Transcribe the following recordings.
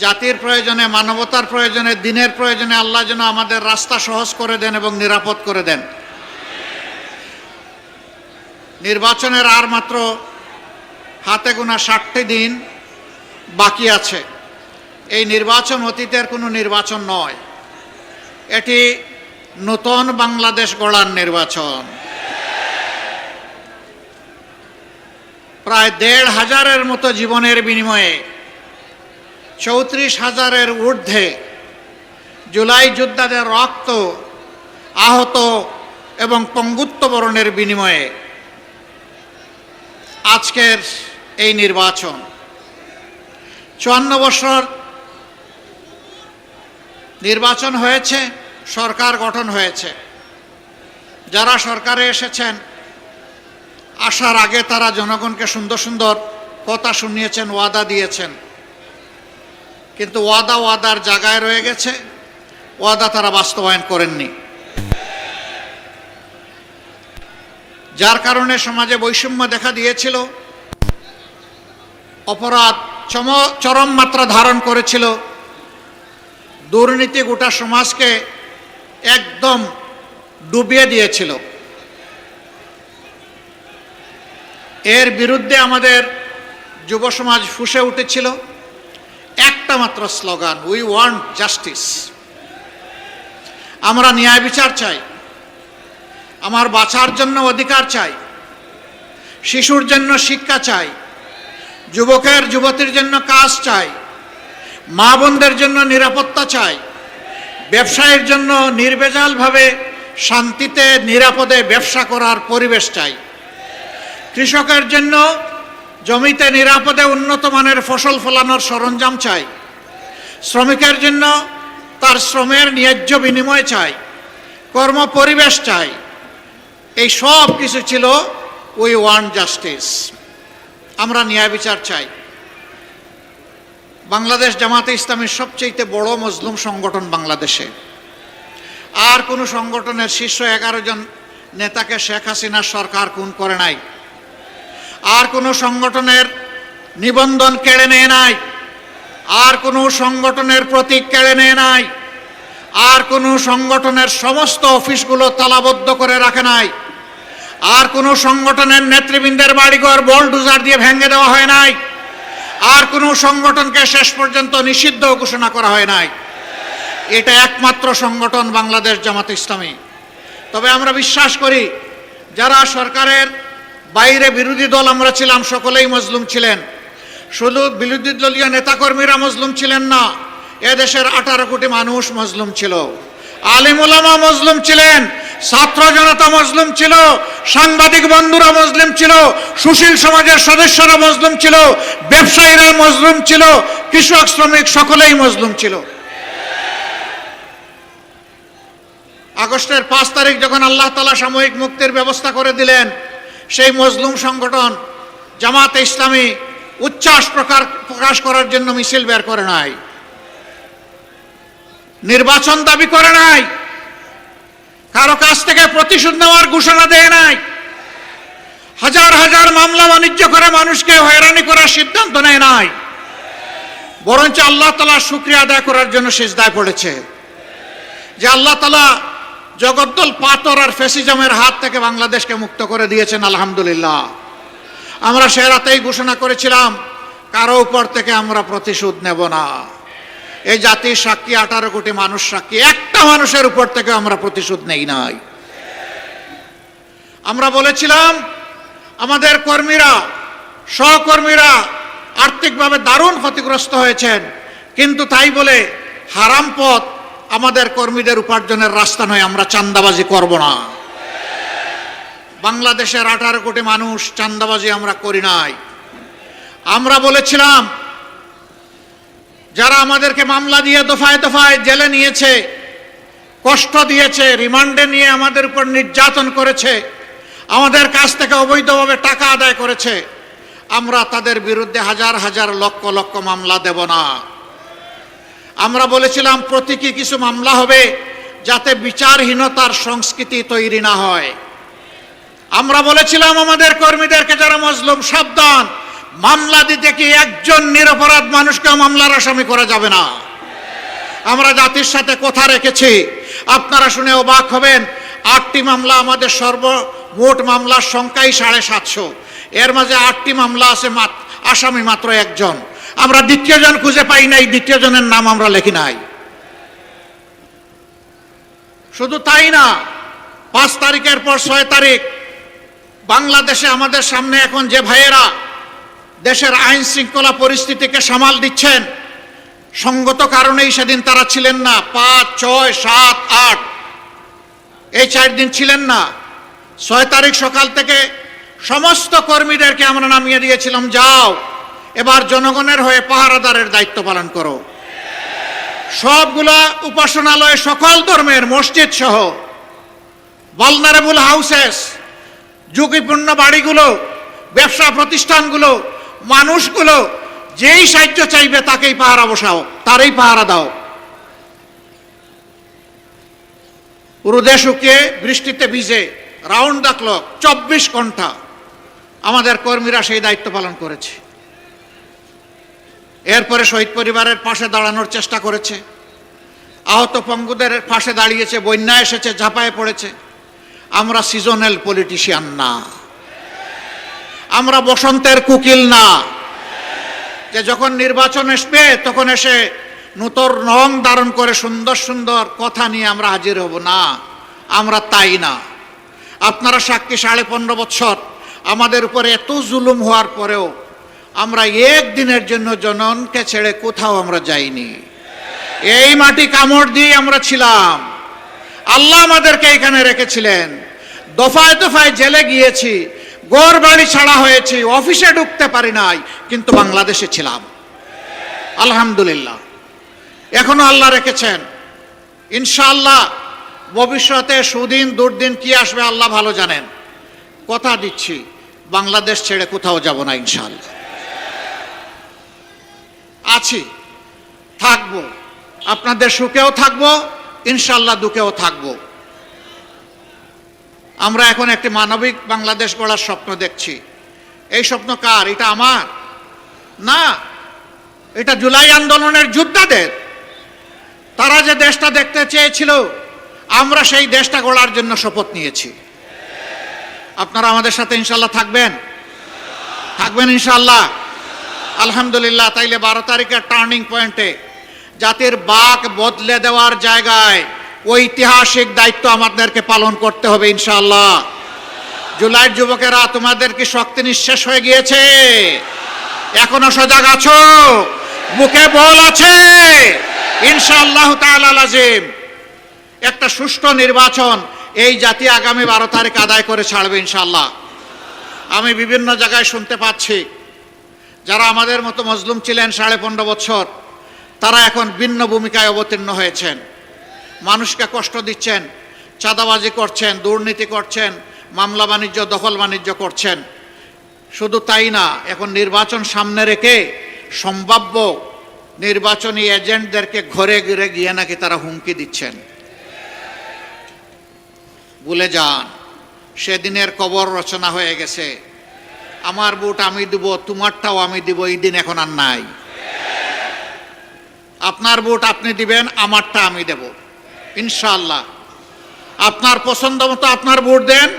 জাতির প্রয়োজনে, মানবতার প্রয়োজনে, দিনের প্রয়োজনে আল্লাহ যেন আমাদের রাস্তা সহজ করে দেন এবং নিরাপদ করে দেন। নির্বাচনের আর মাত্র হাতে গোনা 60টি দিন বাকি আছে। এই নির্বাচন অতীতের কোনো নির্বাচন নয়, এটি নতুন বাংলাদেশ গড়ার নির্বাচন। প্রায় ১৫০০-এর মতো জীবনের বিনিময়ে ৩৪,০০০-এর ঊর্ধ্বে জুলাই যোদ্ধাদের রক্ত, আহত এবং পঙ্গুত্ব বরণের বিনিময়ে আজকের এই নির্বাচন। ৫৪ বছর নির্বাচন হয়েছে, সরকার গঠন হয়েছে। যারা সরকারে এসেছেন, আসার আগে তারা জনগণকে সুন্দর সুন্দর কথা শুনিয়েছেন, ওয়াদা দিয়েছেন, কিন্তু ওয়াদার জায়গায় রয়ে গেছে, ওয়াদা তারা বাস্তবায়ন করেননি। যার কারণে সমাজে বৈষম্য দেখা দিয়েছিল, অপরাধ চরম মাত্রা ধারণ করেছিল, দুর্নীতি গোটা সমাজকে একদম ডুবিয়ে দিয়েছিল। এর বিরুদ্ধে আমাদের যুব সমাজ ফুঁসে উঠেছিল একটা মাত্র স্লোগান, উই ওয়ান্ট জাস্টিস। আমরা ন্যায় বিচার চাই, আমার বাঁচার জন্য অধিকার চাই, শিশুর জন্য শিক্ষা চাই, যুবকের যুবতীর জন্য কাজ চাই, মা বোনদের জন্য নিরাপত্তা চাই, ব্যবসায়ের জন্য নির্ভেজালভাবে শান্তিতে নিরাপদে ব্যবসা করার পরিবেশ চাই, কৃষকের জন্য জমিতে নিরাপদে উন্নত মানের ফসল ফলানোর সরঞ্জাম চাই, শ্রমিকের জন্য তার শ্রমের ন্যায্য বিনিময় চাই, কর্ম পরিবেশ চাই। এই সব কিছু ছিল উই ওয়ান্ট জাস্টিস। আমরা ন্যায় বিচার চাই। বাংলাদেশ জামাতে ইসলামীর সবচেয়ে বড় মজলুম সংগঠন বাংলাদেশে। আর কোনো সংগঠনের শীর্ষ 11 জন নেতাকে শেখ হাসিনার সরকার খুন করে নাই। আর কোনো সংগঠনের নিবন্ধন কেড়ে নেয় নাই। আর কোনো সংগঠনের প্রতীক কেড়ে নেয় নাই। আর কোনো সংগঠনের সমস্ত অফিসগুলো তালাবদ্ধ করে রাখে নাই। আর কোনো সংগঠনের নেতৃবৃন্দের বাড়িঘর বোলডোজার দিয়ে ভেঙে দেওয়া হয় নাই। আর কোনো সংগঠনকে শেষ পর্যন্ত নিষিদ্ধ ঘোষণা করা হয় নাই। এটা একমাত্র সংগঠন বাংলাদেশ জামাতে ইসলামী। তবে আমরা বিশ্বাস করি, যারা সরকারের বাইরে বিরোধী দল আমরা ছিলাম, সকলেই মজলুম ছিলেন। শুধু বিরোধী দলীয় নেতাকর্মীরা মজলুম ছিলেন না, এদেশের 18 কোটি মানুষ মজলুম ছিল। আলেম ওলামা মজলুম ছিলেন, ছাত্র জনতা মজলুম ছিল, সাংবাদিক বন্ধুরা মজলুম ছিল, সুশীল সমাজের সদস্যরা মজলুম ছিল, ব্যবসায়ীরা মজলুম ছিল, কৃষক শ্রমিক সকলেই মজলুম ছিল। আগস্টের 5 তারিখ যখন আল্লাহ তাআলা সাময়িক মুক্তির ব্যবস্থা করে দিলেন, সেই মজলুম সংগঠন জামাতে ইসলামী উচ্ছ্বাস প্রকাশ করার জন্য মিছিল বের করে নাই, নির্বাচন দাবি করে নাই, কারো কাছ থেকে প্রতিশোধ নেওয়ার ঘোষণা দেয় নাই, হাজার হাজার মামলা বাণিজ্য করে মানুষকে হয়রানি করার সিদ্ধান্ত নেয় নাই, বরঞ্চ আল্লাহ তাআলার শুকরিয়া আদায় করার জন্য সিজদায় পড়েছে যে আল্লাহ তাআলা জগদ্দল পাথর আর ফ্যাসিজমের হাত থেকে বাংলাদেশকে মুক্ত করে দিয়েছেন। আলহামদুলিল্লাহ। আমরা সে রাতেই ঘোষণা করেছিলাম, কারো উপর থেকে আমরা প্রতিশোধ নেব না। এই জাতির সাক্ষী, 18 কোটি মানুষ সাক্ষী, একটা মানুষের উপর থেকে আমরা প্রতিশোধ নেই নাই। আমরা বলেছিলাম, আমাদের কর্মীরা, সহকর্মীরা আর্থিকভাবে দারুণ ক্ষতিগ্রস্ত হয়েছেন, কিন্তু তাই বলে হারাম পথ আমাদের কর্মীদের উপার্জনের রাস্তা নয়, আমরা চাঁদাবাজি করব না। বাংলাদেশের 18 কোটি মানুষ চাঁদাবাজি আমরা করি নাই। আমরা বলেছিলাম, যারা আমাদেরকে মামলা দিয়ে দফায় দফায় জেলে নিয়েছে, কষ্ট দিয়েছে, রিমান্ডে নিয়ে আমাদের উপর নির্যাতন করেছে, আমাদের কাছ থেকে অবৈধভাবে টাকা আদায় করেছে, আমরা তাদের বিরুদ্ধে হাজার হাজার লক্ষ লক্ষ মামলা দেব না। আমরা বলেছিলাম, প্রতীকী কিছু মামলা হবে যাতে বিচারহীনতার সংস্কৃতি তৈরি না হয়। আমরা বলেছিলাম আমাদের কর্মীদেরকে, যারা মজলুম, সাবধান, মামলা দিতে কি একজন নিরপরাধ মানুষকে মামলার আসামি করা যাবে না। আমরা জাতির সাথে কথা রেখেছি, আপনারা শুনে অবাক হবেন, 8টি মামলা, আমাদের সর্বমোট মামলার সংখ্যাই 750। এর মাঝে 8টি মামলা আছে, আসামি মাত্র একজন। আমরা দ্বিতীয় জন খুঁজে পাই নাই, দ্বিতীয় জনের নাম আমরা লিখি নাই। শুধু তাই না, 5 তারিখের পর 6 তারিখ বাংলাদেশে আমাদের সামনে এখন যে ভাইয়েরা দেশের আইন শৃঙ্খলা পরিস্থিতিকে সামাল দিচ্ছেন, সঙ্গত কারণেই সেদিন তারা ছিলেন না। 5, 6, 7, 8 এই 4 দিন ছিলেন না। 6 তারিখ সকাল থেকে সমস্ত কর্মীদেরকে আমরা নামিয়ে দিয়েছিলাম, যাও এবার জনগণের হয়ে পাহারাদারের দায়িত্ব পালন করো। সবগুলা উপাসনালয়, সকল ধর্মের মসজিদ সহ ভালনারেবল হাউসেস, ঝুঁকিপূর্ণ বাড়িগুলো, ব্যবসা প্রতিষ্ঠানগুলো, মানুষগুলো, যেই সাহায্য চাইবে তাকেই পাহারা বসাও, তারই পাহারা দাও। রোদে শুকিয়ে বৃষ্টিতে ভিজে রাউন্ড দ্য ক্লক 24 ঘন্টা আমাদের কর্মীরা সেই দায়িত্ব পালন করেছে। এরপরে শহীদ পরিবারের পাশে দাঁড়ানোর চেষ্টা করেছে, আহত পঙ্গুদের পাশে দাঁড়িয়েছে, বন্যা এসেছে, ঝাঁপায় পড়েছে। আমরা সিজনাল পলিটিশিয়ান না, আমরা বসন্তের কুকিল না, যে যখন নির্বাচন আসবে তখন এসে নূতন রং ধারণ করে সুন্দর সুন্দর কথা নিয়ে আমরা হাজির হব না। আমরা তাই না। আপনারা সাক্ষী, 15.5 বছর আমাদের উপরে এত জুলুম হওয়ার পরেও আমরা একদিনের জন্য জনগণকে ছেড়ে কোথাও আমরা যাইনি। এই মাটি কামড় দিয়ে আমরা ছিলাম, আল্লাহ আমাদেরকে এখানে রেখেছিলেন। দফায় দফায় জেলে গিয়েছি, ঘর বাড়ি ছাড়া হয়েছি, অফিসে ঢুকতে পারি নাই, কিন্তু বাংলাদেশে ছিলাম। আলহামদুলিল্লাহ, এখনো আল্লাহ রেখেছেন। ইনশাআল্লাহ ভবিষ্যতে সুদিন দুর্দিন কি আসবে আল্লাহ ভালো জানেন। কথা দিচ্ছি, বাংলাদেশ ছেড়ে কোথাও যাব না ইনশাআল্লাহ। আছি, থাকবো, আপনাদের সুখেও থাকবো, ইনশাআল্লাহ দুঃখেও থাকবো। আমরা এখন একটি মানবিক বাংলাদেশ গড়ার স্বপ্ন দেখছি। এই স্বপ্ন কার? এটা আমার না, এটা জুলাই আন্দোলনের যোদ্ধাদের। তারা যে দেশটা দেখতে চেয়েছিল, আমরা সেই দেশটা গড়ার জন্য শপথ নিয়েছি। আপনারা আমাদের সাথে ইনশাআল্লাহ থাকবেন, থাকবেন ইনশাআল্লাহ। আলহামদুলিল্লাহ। তাইলে 12 তারিখের টার্নিং পয়েন্টে জাতির বাক বদলে দেওয়ার জায়গায় ঐতিহাসিক দায়িত্ব আমাদেরকে পালন করতে হবে ইনশাআল্লাহ। জুলাইয়ের যুবকেরা, তোমাদের কি শক্তি নিঃশেষ হয়ে গিয়েছে? এখনো সজাগ আছো? বুকে বল আছে? ইনশাআল্লাহ তাআলা লাজিম একটা সুষ্ঠু নির্বাচন এই জাতি আগামী 12 তারিখ আদায় করে ছাড়বে ইনশাআল্লাহ। আমি বিভিন্ন জায়গায় শুনতে পাচ্ছি, যারা আমাদের মতো মজলুম ছিলেন 15.5 বছর, তারা এখন ভিন্ন ভূমিকায় অবতীর্ণ হয়েছেন, মানুষকে কষ্ট দিচ্ছেন, চাঁদাবাজি করছেন, দুর্নীতি করছেন, মামলা বাণিজ্য, দখল বাণিজ্য করছেন। শুধু তাই না, এখন নির্বাচন সামনে রেখে সম্ভাব্য নির্বাচনী এজেন্টদেরকে ঘরে ঘরে গিয়ে নাকি তারা হুমকি দিচ্ছেন। ভুলে যান, সেদিনের কবর রচনা হয়ে গেছে। আমার ভোট আমি দিব, তোমারটাও আমি দিব, এই দিন এখন আর নাই। আপনার ভোট আপনি দিবেন, আমারটা আমি দেব ইনশাআল্লাহ। আপনার পছন্দ মতো আপনার ভোট দেন,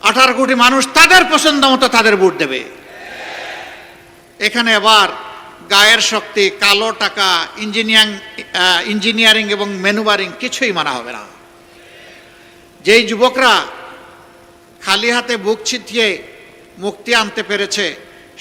18 কোটি মানুষ তাদের পছন্দ মতো তাদের ভোট দেবে। এখানে আবার গায়ের শক্তি, কালো টাকা, ইঞ্জিনিয়ারিং এবং ম্যানুভারিং কিছুই মানা হবে না। যেই যুবকরা খালি হাতে বুক ছিটিয়ে মুক্তি আনতে পেরেছে,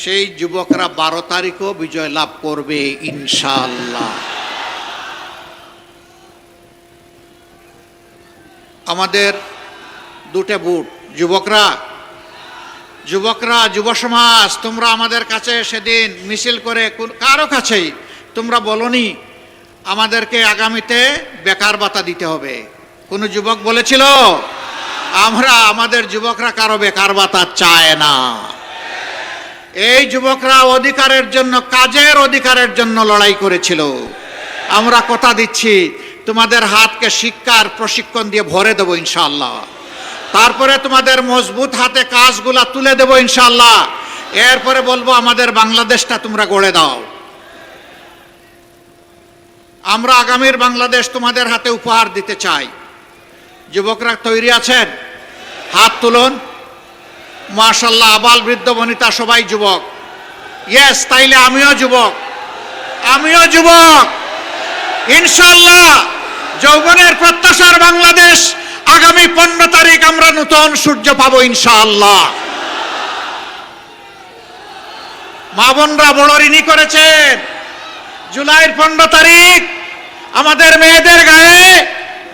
সেই যুবকরা 12 তারিখও বিজয় লাভ করবে ইনশাআল্লাহ। আমাদের দুটো বুট, যুবকরা, যুব সমাজ, তোমরা আমাদের কাছে সেদিন মিছিল করে কারো কাছেই তোমরা বলনি আমাদেরকে আগামীতে বেকার ভাতা দিতে হবে। কোন যুবক বলেছিল? আমাদের যুবকরা কারো বেকার ভাতা চায় না। এই যুবকরা অধিকারের জন্য, কাজের অধিকারের জন্য লড়াই করেছিল। আমরা কথা দিচ্ছি, তোমাদের হাতকে শিক্ষার প্রশিক্ষণ দিয়ে ভরে দেবো ইনশাআল্লাহ। তারপরে তোমাদের মজবুত হাতে কাজগুলা তুলে দেবো ইনশাআল্লাহ। এরপরে বলবো আমাদের বাংলাদেশটা তোমরা গড়ে দাও। আমরা আগামীর বাংলাদেশ তোমাদের হাতে উপহার দিতে চাই। যুবকরা তৈরি আছেন? হাত তুলুন। মাশাআল্লাহ, আবাল বৃদ্ধ বনিতা সবাই যুবক। ইয়েস, তাইলে আমিও যুবক, আমিও যুবক। ইনশাআল্লাহ যৌবনের প্রত্যাশার বাংলাদেশ, আগামী 15 তারিখ আমরা নতুন সূর্য পাবো ইনশাআল্লাহ। মা বোনরা বড় ঋণী করেছেন। জুলাইয়ের 15 তারিখ আমাদের মেয়েদের গায়ে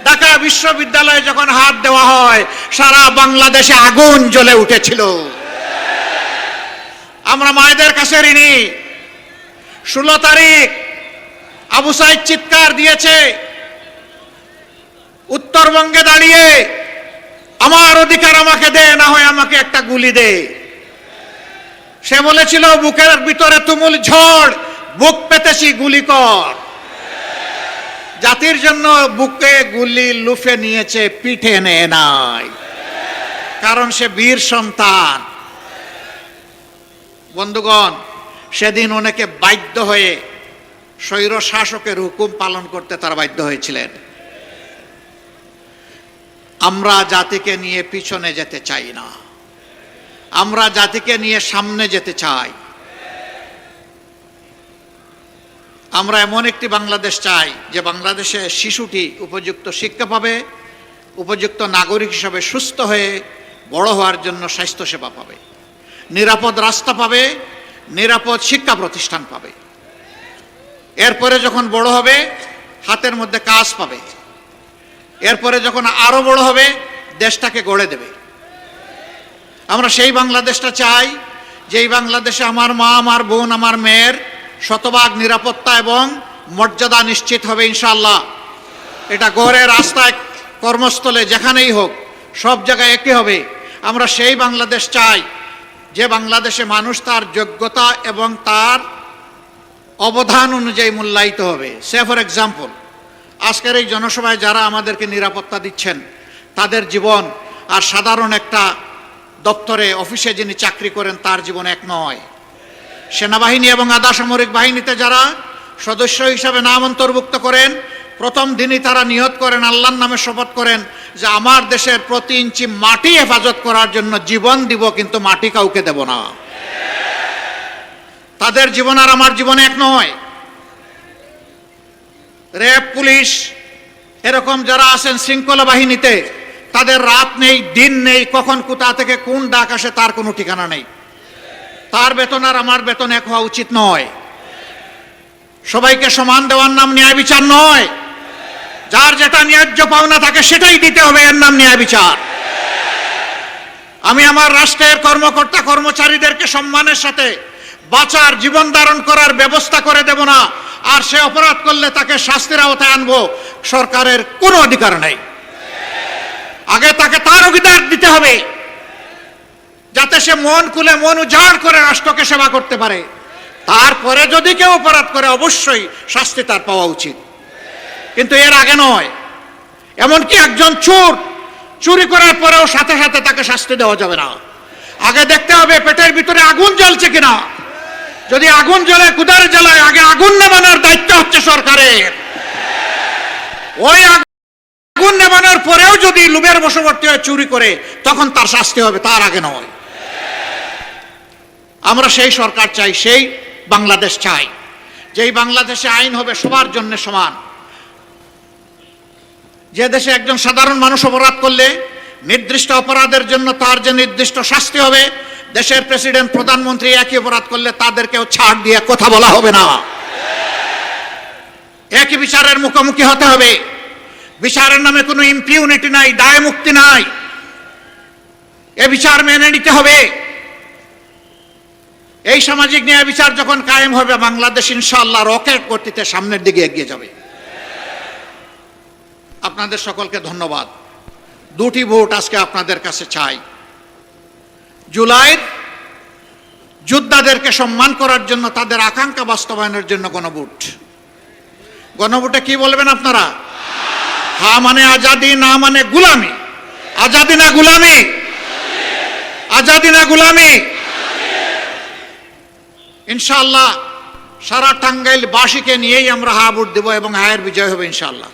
ঢাকা বিশ্ববিদ্যালয়ে যখন হাত দেওয়া হয়, সারা বাংলাদেশে আগুন জ্বলে উঠেছিল। আমরা মায়েদের কাছে ঋণী। 16 তারিখ আবু সাইদ চিৎকার দিয়েছে উত্তরবঙ্গে দাঁড়িয়ে, আমার অধিকার আমাকে দে, না হয় আমাকে একটা গুলি দে। সে বলেছিল বুকের ভিতরে তুমুল ঝড়, বুক পেতেছি গুলি কর। জাতির জন্য বুকে গুলি লুফে নিয়েছে, পিঠে নেয় নাই, কারণ সে বীর সন্তান। বন্ধুগণ, সেদিন অনেকে বাধ্য হয়ে স্বৈর শাসকের হুকুম পালন করতে তারা বাধ্য হয়েছিলেন। আমরা জাতিকে নিয়ে পিছনে যেতে চাই না, আমরা জাতিকে নিয়ে সামনে যেতে চাই। আমরা এমন একটি বাংলাদেশ চাই যে বাংলাদেশে শিশুটি উপযুক্ত শিক্ষা পাবে, উপযুক্ত নাগরিক হিসাবে সুস্থ হয়ে বড় হওয়ার জন্য স্বাস্থ্যসেবা পাবে, নিরাপদ রাস্তা পাবে, নিরাপদ শিক্ষা প্রতিষ্ঠান পাবে। এরপরে যখন বড় হবে হাতের মধ্যে কাজ পাবে। এরপরে যখন আরো বড় হবে দেশটাকে গড়ে দেবে। আমরা সেই বাংলাদেশটা চাই যেই বাংলাদেশে আমার মা, আমার বোন, আমার মেয়ের শতভাগ নিরাপত্তা এবং মর্যাদা নিশ্চিত হবে ইনশাআল্লাহ। এটা গড়ে, রাস্তায়, কর্মস্থলে, যেখানেই হোক সব জায়গায় একই হবে। আমরা সেই বাংলাদেশ চাই যে বাংলাদেশে মানুষ তার যোগ্যতা এবং তার অবদান অনুযায়ী মূল্যায়িত হবে। সে ফর এক্সাম্পল, আজকের এই জনসভায় যারা আমাদেরকে নিরাপত্তা দিচ্ছেন, তাদের জীবন আর সাধারণ একটা দপ্তরে অফিসে যিনি চাকরি করেন তার জীবন এক নয়। সেনাবাহিনী এবং আধা সামরিক বাহিনীতে যারা সদস্য হিসাবে নাম অন্তর্ভুক্ত করেন, প্রথম দিনই তারা নিয়ত করেন, আল্লাহর নামে শপথ করেন যে আমার দেশের প্রতি ইঞ্চি মাটি হেফাজত করার জন্য জীবন দিব, কিন্তু মাটি কাউকে দেব না। তাদের জীবন আর আমার জীবন এক নয়। র্যাব, পুলিশ, এরকম যারা আছেন শৃঙ্খলা বাহিনীতে, তাদের রাত নেই, দিন নেই, কখন কোথা থেকে কোন ডাক আসে তার কোনো ঠিকানা নেই। তার বেতন আর আমার বেতন এক হওয়া উচিত নয়। সবাইকে সমান দেওয়ার নাম ন্যায় বিচার নয়। যার যেটা ন্যায্য পাওনা তাকে সেটাই দিতে হবে, এর নাম ন্যায় বিচার। আমি আমার রাষ্ট্রের কর্মকর্তা কর্মচারীদেরকে সম্মানের সাথে বাঁচার, জীবন ধারণ করার ব্যবস্থা করে দেব না, আর সে অপরাধ করলে তাকে শাস্তির আওতায় আনবো, সরকারের কোনো অধিকার নেই। আগে তাকে তার অধিকার দিতে হবে যাতে সে মন খুলে, মন উজাড় করে রাষ্ট্রকে সেবা করতে পারে। তারপরে যদি কেউ অপরাধ করে অবশ্যই শাস্তি তার পাওয়া উচিত, কিন্তু এর আগে নয়। এমনকি একজন চোর চুরি করার পরেও সাথে সাথে তাকে শাস্তি দেওয়া যাবে না। আগে দেখতে হবে পেটের ভিতরে আগুন জ্বলছে কিনা। যদি আগুন জ্বলে, কুদার জ্বালায়, আগে আগুন নেভানোর দায়িত্ব হচ্ছে সরকারের। ওই আগুন নেভানোর পরেও যদি লোভের বশবর্তী হয়ে চুরি করে, তখন তার শাস্তি হবে, তার আগে নয়। আমরা সেই সরকার চাই, সেই বাংলাদেশ চাই যেই বাংলাদেশে আইন হবে সবার জন্য সমান। যে দেশে একজন সাধারণ মানুষ অপরাধ করলে নির্দিষ্ট অপরাধের জন্য তার যে নির্দিষ্ট শাস্তি হবে, দেশের প্রেসিডেন্ট, প্রধানমন্ত্রী একই অপরাধ করলে তাদেরকেও ছাড় দিয়ে কথা বলা হবে না। একই বিচারের মুখোমুখি হতে হবে। বিচারের নামে কোনো ইম্পিউনিটি নাই, দায় মুক্তি নাই। এ বিচার মেনে নিতে হবে। এই সামাজিক ন্যায় বিচার যখন কায়েম হবে, বাংলাদেশ ইনশাআল্লাহ রকেট গতিতে সামনের দিকে এগিয়ে যাবে। আপনাদের সকলকে ধন্যবাদ। দুটি ভোট আজকে আপনাদের কাছে চাই। জুলাইয়ের যোদ্ধাদেরকে সম্মান করার জন্য, তাদের আকাঙ্ক্ষা বাস্তবায়নের জন্য গণভোট। গণভোটে কি বলবেন আপনারা? হ্যাঁ মানে আজাদি, না মানে গুলামি। আজাদি না গুলামি? আজাদি না গুলামি? ইনশাআল্লাহ সারা টাঙ্গাইলবাসীকে নিয়েই আমরা হা ভোট দেব এবং হায়ের বিজয় হবে ইনশাআল্লাহ।